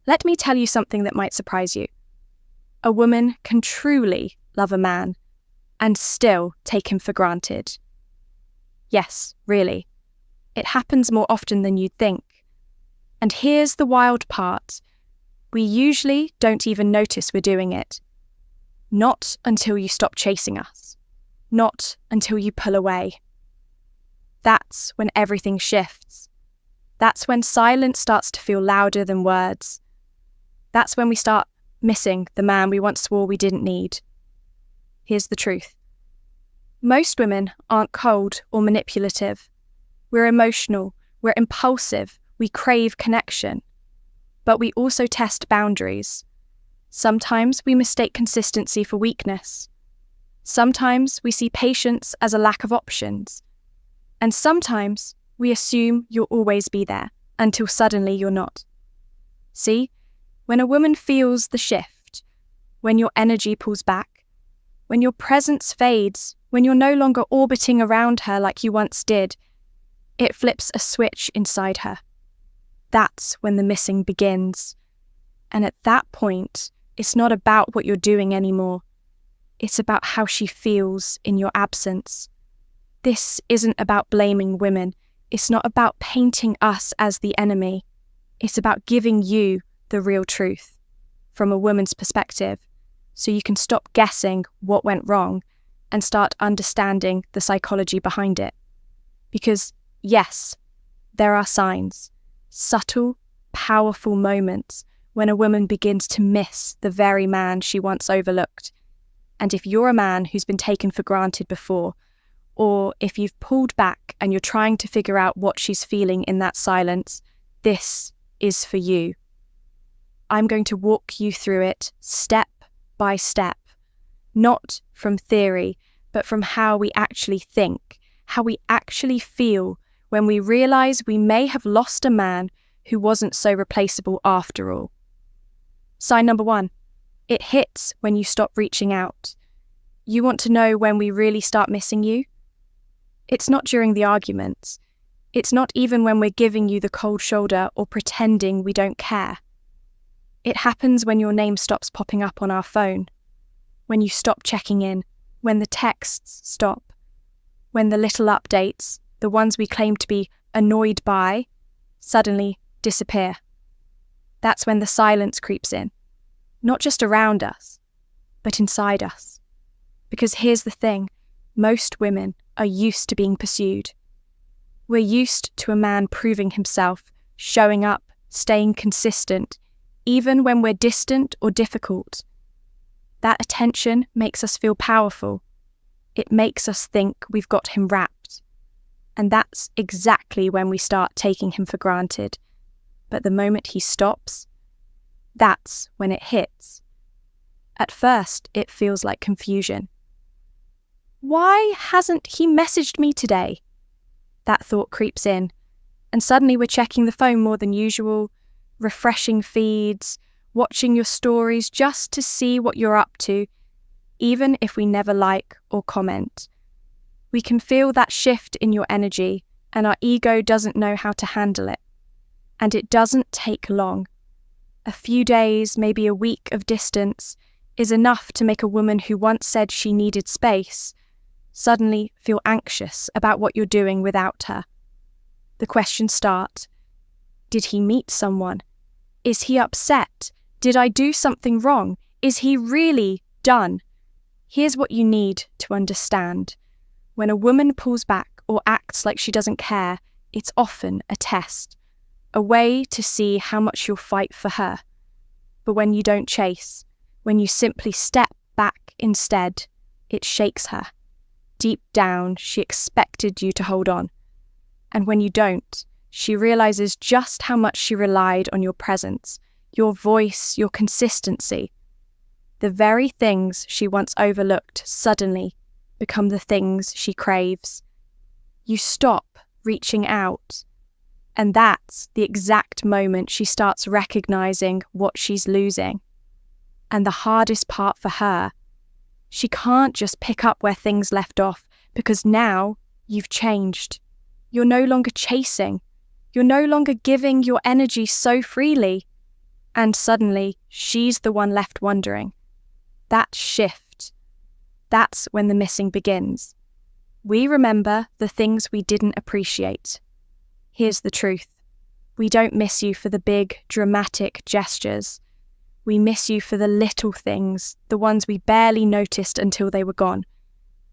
Let me tell you something that might surprise you. A woman can truly love a man and still take him for granted. Yes, really. It happens more often than you'd think. And here's the wild part. We usually don't even notice we're doing it. Not until you stop chasing us. Not until you pull away. That's when everything shifts. That's when silence starts to feel louder than words. That's when we start missing the man we once swore we didn't need. Here's the truth. Most women aren't cold or manipulative. We're emotional, we're impulsive, we crave connection. But we also test boundaries. Sometimes we mistake consistency for weakness. Sometimes we see patience as a lack of options. And sometimes we assume you'll always be there until suddenly you're not. See, when a woman feels the shift, when your energy pulls back, when your presence fades, when you're no longer orbiting around her like you once did, it flips a switch inside her. That's when the missing begins. And at that point, it's not about what you're doing anymore. It's about how she feels in your absence. This isn't about blaming women. It's not about painting us as the enemy. It's about giving you the real truth from a woman's perspective, so you can stop guessing what went wrong and start understanding the psychology behind it. Because, yes, there are signs, subtle, powerful moments when a woman begins to miss the very man she once overlooked. And if you're a man who's been taken for granted before, or if you've pulled back and you're trying to figure out what she's feeling in that silence, this is for you. I'm going to walk you through it step by step, not from theory, but from how we actually think, how we actually feel when we realize we may have lost a man who wasn't so replaceable after all. Sign number 1, it hits when you stop reaching out. You want to know when we really start missing you? It's not during the arguments. It's not even when we're giving you the cold shoulder or pretending we don't care. It happens when your name stops popping up on our phone, when you stop checking in, when the texts stop, when the little updates, the ones we claim to be annoyed by, suddenly disappear. That's when the silence creeps in, not just around us, but inside us. Because here's the thing, most women are used to being pursued. We're used to a man proving himself, showing up, staying consistent, even when we're distant or difficult. That attention makes us feel powerful. It makes us think we've got him wrapped. And that's exactly when we start taking him for granted. But the moment he stops, that's when it hits. At first, it feels like confusion. Why hasn't he messaged me today? That thought creeps in, and suddenly we're checking the phone more than usual, refreshing feeds, watching your stories just to see what you're up to, even if we never like or comment. We can feel that shift in your energy, and our ego doesn't know how to handle it. And it doesn't take long. A few days, maybe a week of distance, is enough to make a woman who once said she needed space suddenly feel anxious about what you're doing without her. The questions start. Did he meet someone? Is he upset? Did I do something wrong? Is he really done? Here's what you need to understand. When a woman pulls back or acts like she doesn't care, it's often a test, a way to see how much you'll fight for her. But when you don't chase, when you simply step back instead, it shakes her. Deep down, she expected you to hold on. And when you don't, she realizes just how much she relied on your presence, your voice, your consistency. The very things she once overlooked suddenly become the things she craves. You stop reaching out, and that's the exact moment she starts recognizing what she's losing. And the hardest part for her, she can't just pick up where things left off, because now you've changed. You're no longer chasing. You're no longer giving your energy so freely. And suddenly, she's the one left wondering. That shift, that's when the missing begins. We remember the things we didn't appreciate. Here's the truth. We don't miss you for the big, dramatic gestures. We miss you for the little things, the ones we barely noticed until they were gone.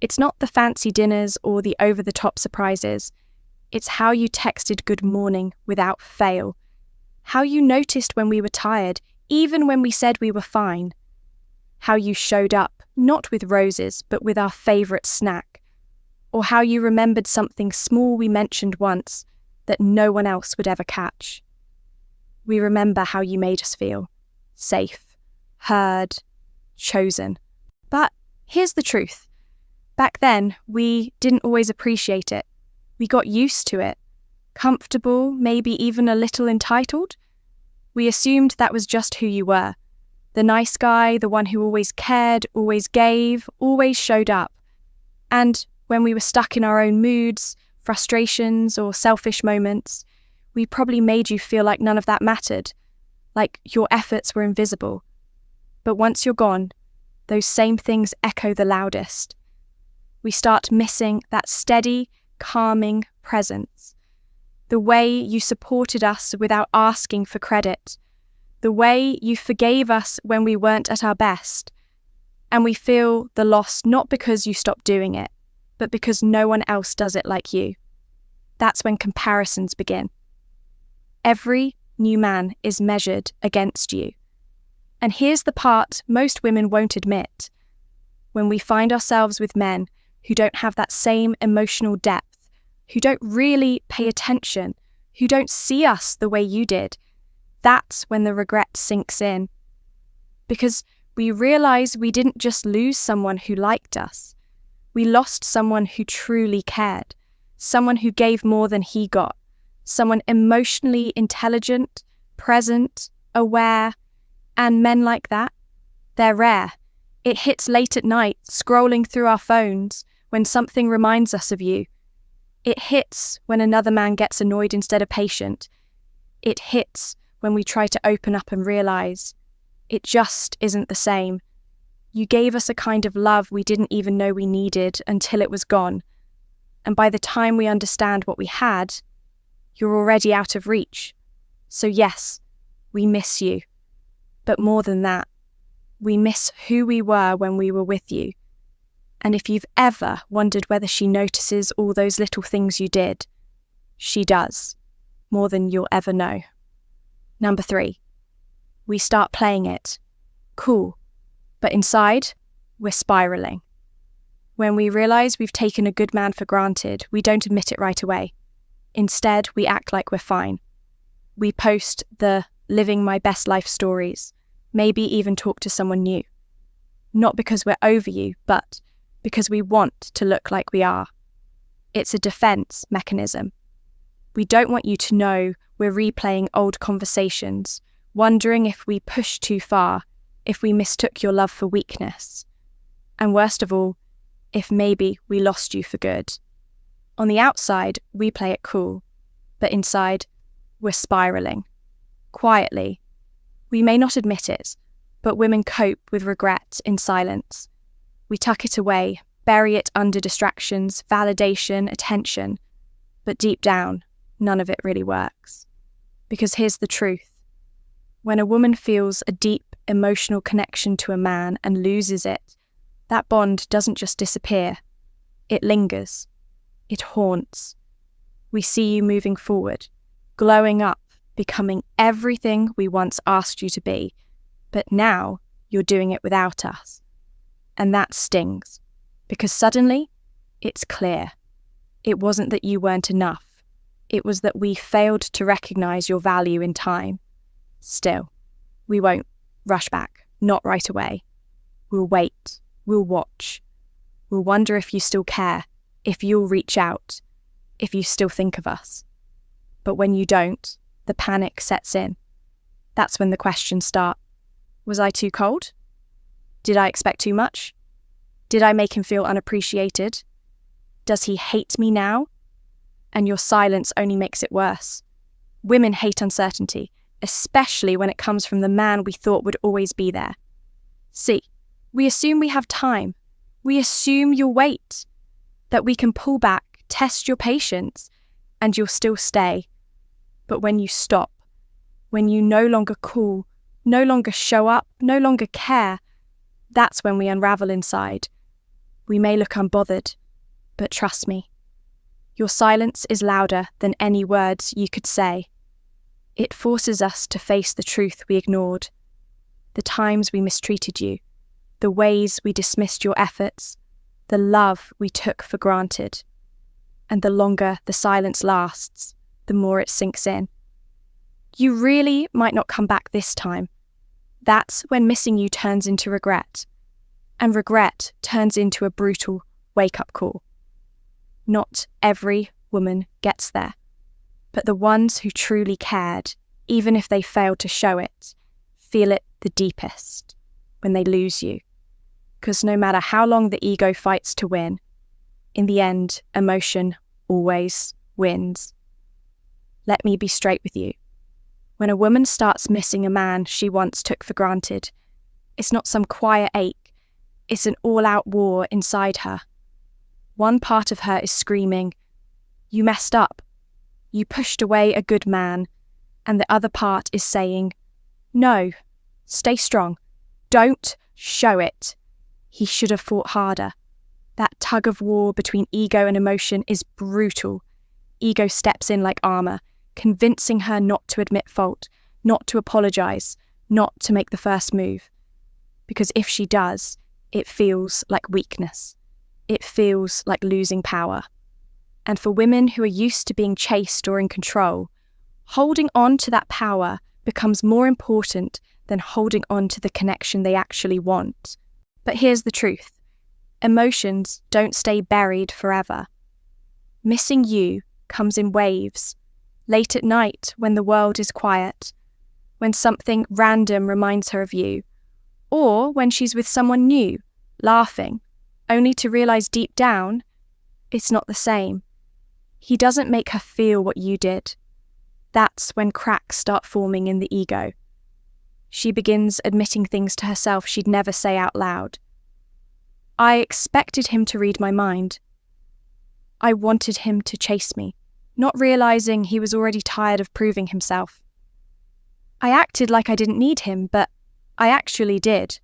It's not the fancy dinners or the over-the-top surprises. It's how you texted good morning without fail. How you noticed when we were tired, even when we said we were fine. How you showed up, not with roses, but with our favourite snack. Or how you remembered something small we mentioned once that no one else would ever catch. We remember how you made us feel. Safe, heard, chosen. But here's the truth. Back then, we didn't always appreciate it. We got used to it. Comfortable, maybe even a little entitled. We assumed that was just who you were. The nice guy, the one who always cared, always gave, always showed up. And when we were stuck in our own moods, frustrations, or selfish moments, we probably made you feel like none of that mattered, like your efforts were invisible. But once you're gone, those same things echo the loudest. We start missing that steady, calming presence. The way you supported us without asking for credit. The way you forgave us when we weren't at our best. And we feel the loss not because you stopped doing it, but because no one else does it like you. That's when comparisons begin. Every new man is measured against you. And here's the part most women won't admit. When we find ourselves with men who don't have that same emotional depth, who don't really pay attention, who don't see us the way you did, that's when the regret sinks in. Because we realize we didn't just lose someone who liked us. We lost someone who truly cared, someone who gave more than he got, someone emotionally intelligent, present, aware, and men like that, they're rare. It hits late at night, scrolling through our phones, when something reminds us of you. It hits when another man gets annoyed instead of patient. It hits when we try to open up and realize it just isn't the same. You gave us a kind of love we didn't even know we needed until it was gone. And by the time we understand what we had, you're already out of reach. So yes, we miss you. But more than that, we miss who we were when we were with you. And if you've ever wondered whether she notices all those little things you did, she does, more than you'll ever know. Number 3, we start playing it. Cool. But inside, we're spiraling. When we realize we've taken a good man for granted, we don't admit it right away. Instead, we act like we're fine. We post the living my best life stories, maybe even talk to someone new. Not because we're over you, but because we want to look like we are. It's a defense mechanism. We don't want you to know we're replaying old conversations, wondering if we pushed too far, if we mistook your love for weakness. And worst of all, if maybe we lost you for good. On the outside, we play it cool, but inside, we're spiraling. Quietly. We may not admit it, but women cope with regret in silence. We tuck it away, bury it under distractions, validation, attention. But deep down, none of it really works. Because here's the truth. When a woman feels a deep emotional connection to a man and loses it, that bond doesn't just disappear. It lingers. It haunts. We see you moving forward, glowing up, becoming everything we once asked you to be, but now you're doing it without us. And that stings, because suddenly, it's clear. It wasn't that you weren't enough. It was that we failed to recognize your value in time. Still, we won't rush back, not right away. We'll wait, we'll watch. We'll wonder if you still care, if you'll reach out, if you still think of us. But when you don't, the panic sets in. That's when the questions start. Was I too cold? Did I expect too much? Did I make him feel unappreciated? Does he hate me now? And your silence only makes it worse. Women hate uncertainty, especially when it comes from the man we thought would always be there. See, we assume we have time. We assume you'll wait, that we can pull back, test your patience, and you'll still stay. But when you stop, when you no longer call, no longer show up, no longer care, that's when we unravel inside. We may look unbothered, but trust me, your silence is louder than any words you could say. It forces us to face the truth we ignored, the times we mistreated you, the ways we dismissed your efforts, the love we took for granted. And the longer the silence lasts, the more it sinks in. You really might not come back this time. That's when missing you turns into regret, and regret turns into a brutal wake-up call. Not every woman gets there, but the ones who truly cared, even if they failed to show it, feel it the deepest when they lose you. Because no matter how long the ego fights to win, in the end, emotion always wins. Let me be straight with you. When a woman starts missing a man she once took for granted, it's not some quiet ache, it's an all-out war inside her. One part of her is screaming, "You messed up. You pushed away a good man," and the other part is saying, "No, stay strong. Don't show it. He should have fought harder." That tug of war between ego and emotion is brutal. Ego steps in like armor, convincing her not to admit fault, not to apologize, not to make the first move. Because if she does, it feels like weakness. It feels like losing power. And for women who are used to being chased or in control, holding on to that power becomes more important than holding on to the connection they actually want. But here's the truth. Emotions don't stay buried forever. Missing you comes in waves, late at night when the world is quiet, when something random reminds her of you, or when she's with someone new, laughing, only to realize deep down, it's not the same. He doesn't make her feel what you did. That's when cracks start forming in the ego. She begins admitting things to herself she'd never say out loud. I expected him to read my mind. I wanted him to chase me, not realizing he was already tired of proving himself. I acted like I didn't need him, but I actually did.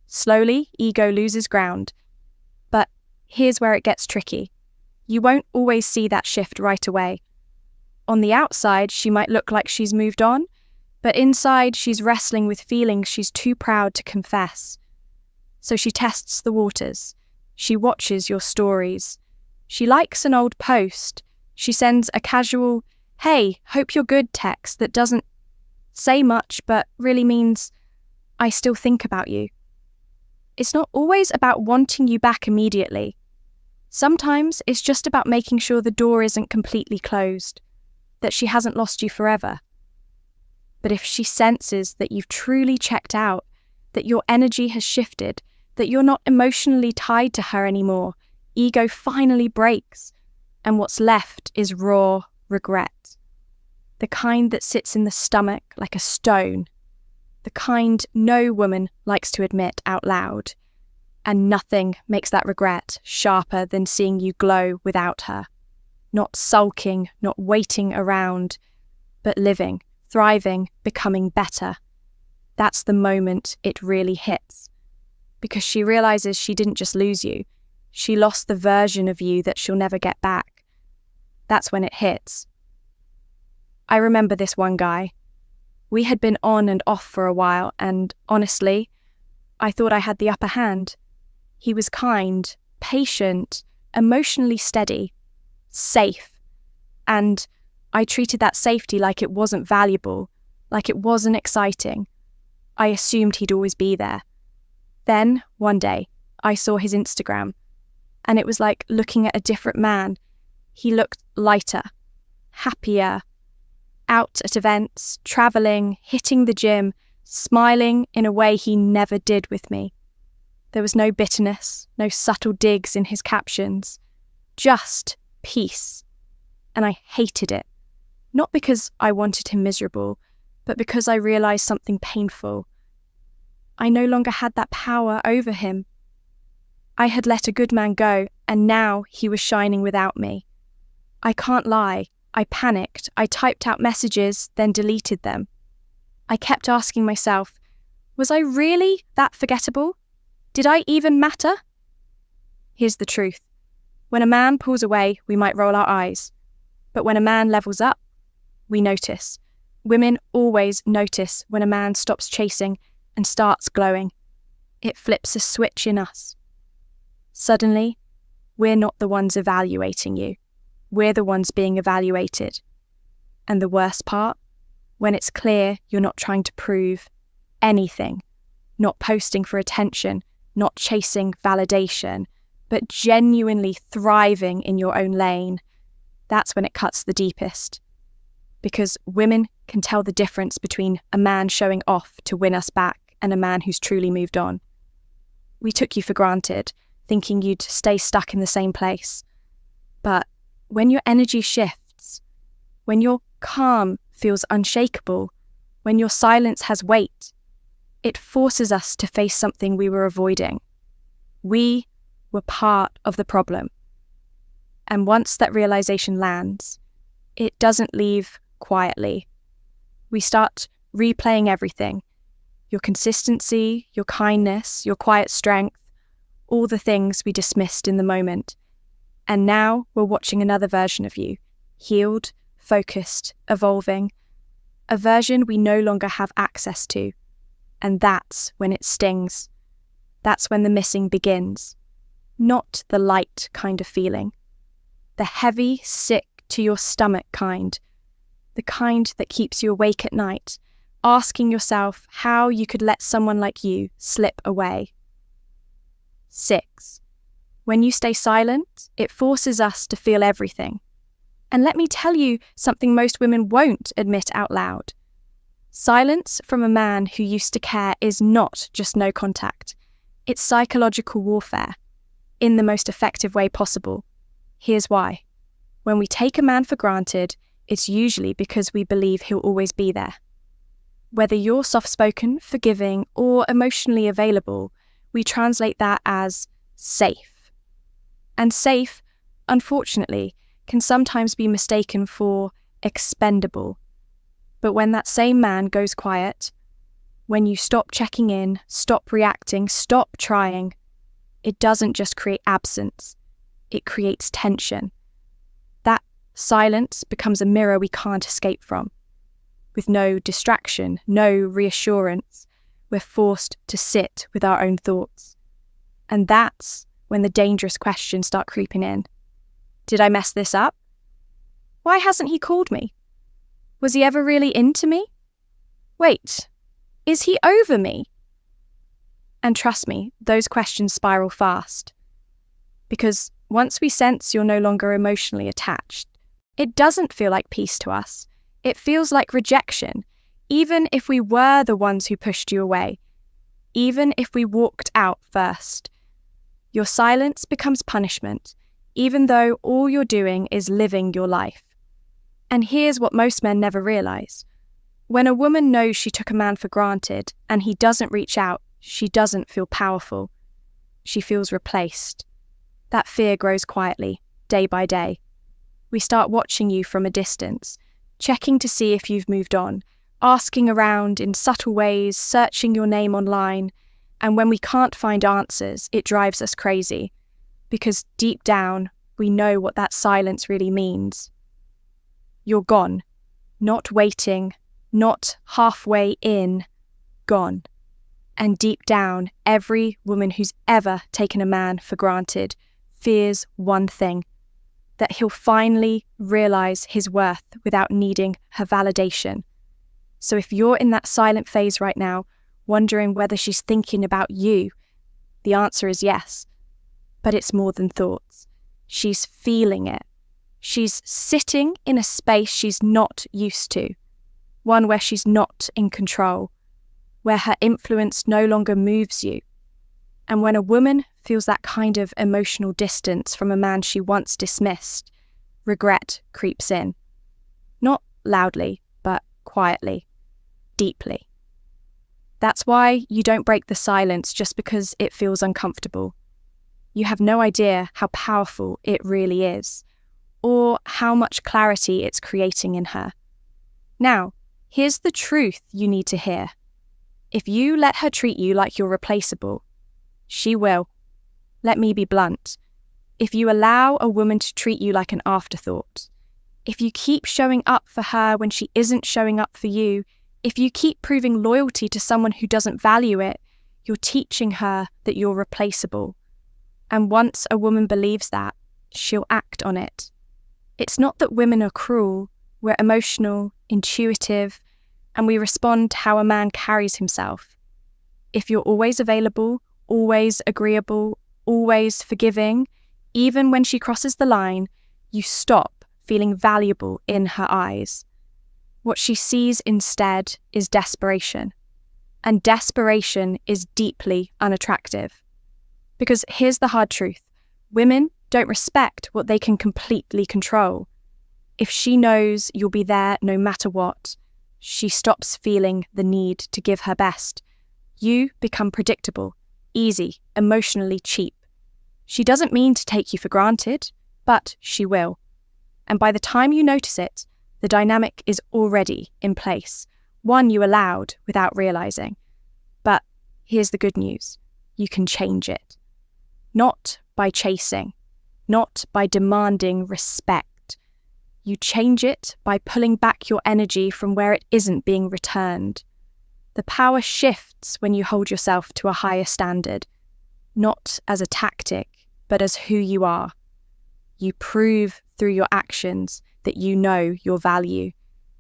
Slowly, ego loses ground. But here's where it gets tricky. You won't always see that shift right away. On the outside, she might look like she's moved on, but inside she's wrestling with feelings she's too proud to confess. So she tests the waters. She watches your stories. She likes an old post. She sends a casual, "Hey, hope you're good" text that doesn't say much but really means, "I still think about you." It's not always about wanting you back immediately. Sometimes it's just about making sure the door isn't completely closed, that she hasn't lost you forever. But if she senses that you've truly checked out, that your energy has shifted, that you're not emotionally tied to her anymore, ego finally breaks, and what's left is raw regret. The kind that sits in the stomach like a stone. The kind no woman likes to admit out loud. And nothing makes that regret sharper than seeing you glow without her. Not sulking, not waiting around, but living, thriving, becoming better. That's the moment it really hits. Because she realizes she didn't just lose you, she lost the version of you that she'll never get back. That's when it hits. I remember this one guy. We had been on and off for a while, and honestly, I thought I had the upper hand. He was kind, patient, emotionally steady, safe, and I treated that safety like it wasn't valuable, like it wasn't exciting. I assumed he'd always be there. Then, one day, I saw his Instagram, and it was like looking at a different man. He looked lighter, happier, out at events, travelling, hitting the gym, smiling in a way he never did with me. There was no bitterness, no subtle digs in his captions, just peace. And I hated it. Not because I wanted him miserable, but because I realized something painful. I no longer had that power over him. I had let a good man go, and now he was shining without me. I can't lie. I panicked. I typed out messages, then deleted them. I kept asking myself, was I really that forgettable? Did I even matter? Here's the truth. When a man pulls away, we might roll our eyes. But when a man levels up, we notice. Women always notice when a man stops chasing and starts glowing. It flips a switch in us. Suddenly, we're not the ones evaluating you. We're the ones being evaluated. And the worst part, when it's clear you're not trying to prove anything, not posting for attention, not chasing validation, but genuinely thriving in your own lane, that's when it cuts the deepest. Because women can tell the difference between a man showing off to win us back and a man who's truly moved on. We took you for granted, thinking you'd stay stuck in the same place. But when your energy shifts, when your calm feels unshakable, when your silence has weight, it forces us to face something we were avoiding. We were part of the problem. And once that realization lands, it doesn't leave quietly. We start replaying everything. Your consistency, your kindness, your quiet strength, all the things we dismissed in the moment. And now we're watching another version of you, healed, focused, evolving, a version we no longer have access to. And that's when it stings. That's when the missing begins. Not the light kind of feeling. The heavy, sick to your stomach kind. The kind that keeps you awake at night, asking yourself how you could let someone like you slip away. 6. When you stay silent, it forces us to feel everything. And let me tell you something most women won't admit out loud. Silence from a man who used to care is not just no contact. It's psychological warfare, in the most effective way possible. Here's why. When we take a man for granted, it's usually because we believe he'll always be there. Whether you're soft-spoken, forgiving, or emotionally available, we translate that as safe. And safe, unfortunately, can sometimes be mistaken for expendable. But when that same man goes quiet, when you stop checking in, stop reacting, stop trying, it doesn't just create absence, it creates tension. That silence becomes a mirror we can't escape from. With no distraction, no reassurance, we're forced to sit with our own thoughts. And that's when the dangerous questions start creeping in. Did I mess this up? Why hasn't he called me? Was he ever really into me? Wait, is he over me? And trust me, those questions spiral fast. Because once we sense you're no longer emotionally attached, it doesn't feel like peace to us. It feels like rejection, even if we were the ones who pushed you away, even if we walked out first. Your silence becomes punishment, even though all you're doing is living your life. And here's what most men never realize. When a woman knows she took a man for granted and he doesn't reach out, she doesn't feel powerful. She feels replaced. That fear grows quietly, day by day. We start watching you from a distance, checking to see if you've moved on, asking around in subtle ways, searching your name online. And when we can't find answers, it drives us crazy. Because deep down, we know what that silence really means. You're gone. Not waiting, not halfway in, gone. And deep down, every woman who's ever taken a man for granted fears one thing, that he'll finally realize his worth without needing her validation. So if you're in that silent phase right now, wondering whether she's thinking about you, the answer is yes. But it's more than thoughts. She's feeling it. She's sitting in a space she's not used to, one where she's not in control, where her influence no longer moves you. And when a woman feels that kind of emotional distance from a man she once dismissed, regret creeps in. Not loudly, but quietly. deeply. That's why you don't break the silence just because it feels uncomfortable. You have no idea how powerful it really is, or how much clarity it's creating in her. Now, here's the truth you need to hear. If you let her treat you like you're replaceable, she will. Let me be blunt. If you allow a woman to treat you like an afterthought, if you keep showing up for her when she isn't showing up for you, if you keep proving loyalty to someone who doesn't value it, you're teaching her that you're replaceable. And once a woman believes that, she'll act on it. It's not that women are cruel. We're emotional, intuitive, and we respond to how a man carries himself. If you're always available, always agreeable, always forgiving, even when she crosses the line, you stop feeling valuable in her eyes. What she sees instead is desperation. And desperation is deeply unattractive. Because here's the hard truth. Women don't respect what they can completely control. If she knows you'll be there no matter what, she stops feeling the need to give her best. You become predictable, easy, emotionally cheap. She doesn't mean to take you for granted, but she will. And by the time you notice it, the dynamic is already in place, one you allowed without realizing. But here's the good news. You can change it. Not by chasing, not by demanding respect. You change it by pulling back your energy from where it isn't being returned. The power shifts when you hold yourself to a higher standard, not as a tactic, but as who you are. You prove through your actions that you know your value,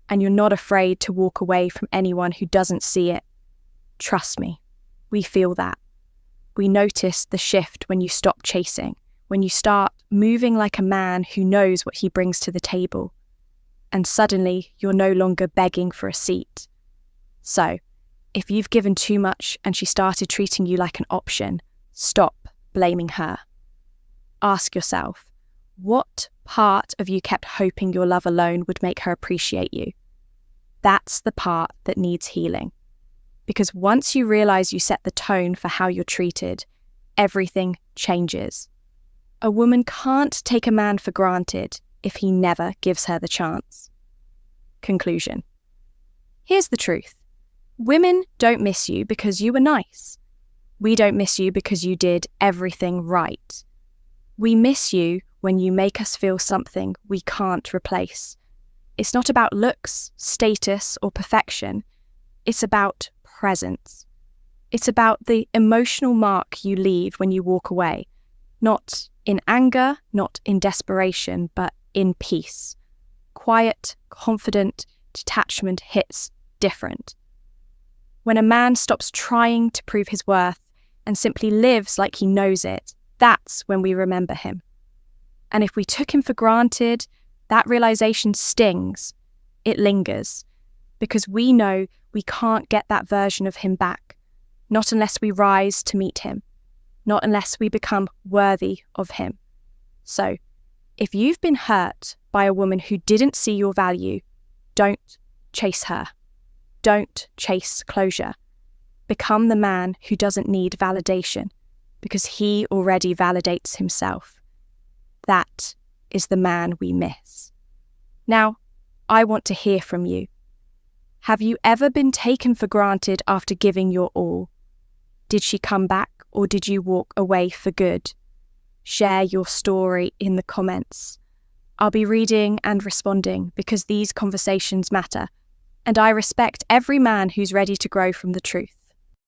and you're not afraid to walk away from anyone who doesn't see it. Trust me, we feel that. We notice the shift when you stop chasing, when you start moving like a man who knows what he brings to the table. And suddenly, you're no longer begging for a seat. So, if you've given too much and she started treating you like an option, stop blaming her. Ask yourself, what part of you kept hoping your love alone would make her appreciate you? That's the part that needs healing. Because once you realize you set the tone for how you're treated, everything changes. A woman can't take a man for granted if he never gives her the chance. Conclusion. Here's the truth. Women don't miss you because you were nice. We don't miss you because you did everything right. We miss you when you make us feel something we can't replace. It's not about looks, status, or perfection. It's about presence. It's about the emotional mark you leave when you walk away. Not in anger, not in desperation, but in peace. Quiet, confident detachment hits different. When a man stops trying to prove his worth and simply lives like he knows it, that's when we remember him. And if we took him for granted, that realization stings. It lingers, because we know we can't get that version of him back, not unless we rise to meet him, not unless we become worthy of him. So, if you've been hurt by a woman who didn't see your value, don't chase her. Don't chase closure. Become the man who doesn't need validation, because he already validates himself. That is the man we miss. Now, I want to hear from you. Have you ever been taken for granted after giving your all? Did she come back, or did you walk away for good? Share your story in the comments. I'll be reading and responding because these conversations matter, and I respect every man who's ready to grow from the truth.